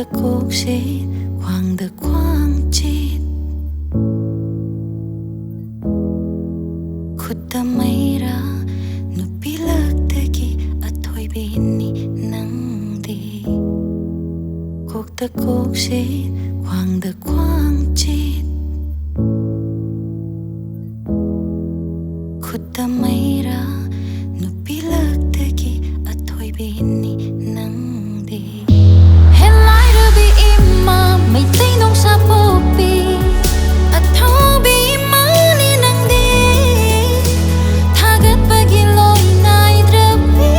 ta cuộc chết hoàng ta quang chết khutta mayra nupilak tagi athoy bini nangdi cuộc ta cuộc chết hoàng ta quang chết khutta mayra nupilak tagi athoy bini nangdi helai rubi imma mai tay nong sa popi atho bi mani nangdi thagat pagi loi nai drabi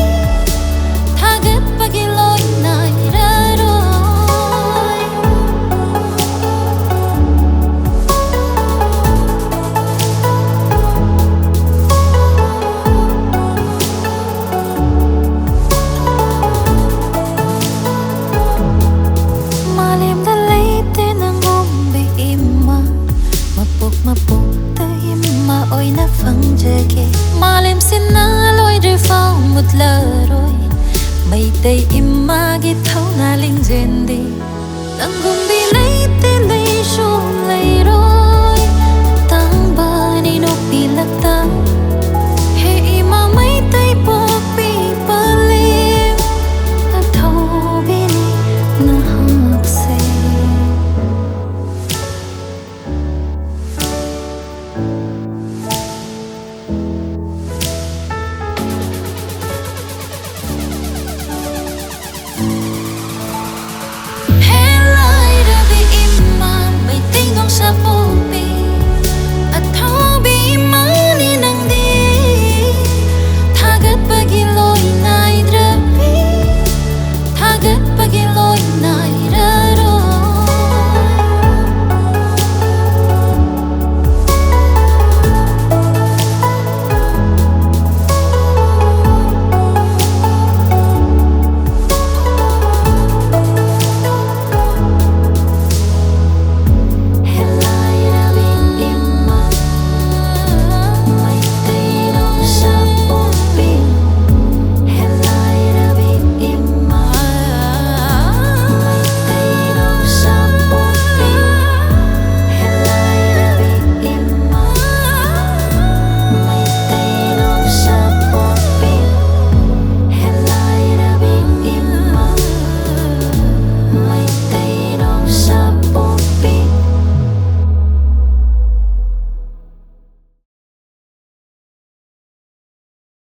thagat pagi loi nai raroi mapuk ta imma oi na phang jage malem sin na loi dre phao mut la roi mai tay imma gi thau na ling jen di nang gum bi lei te lei shum lei roi tang ba ni no pi lak ta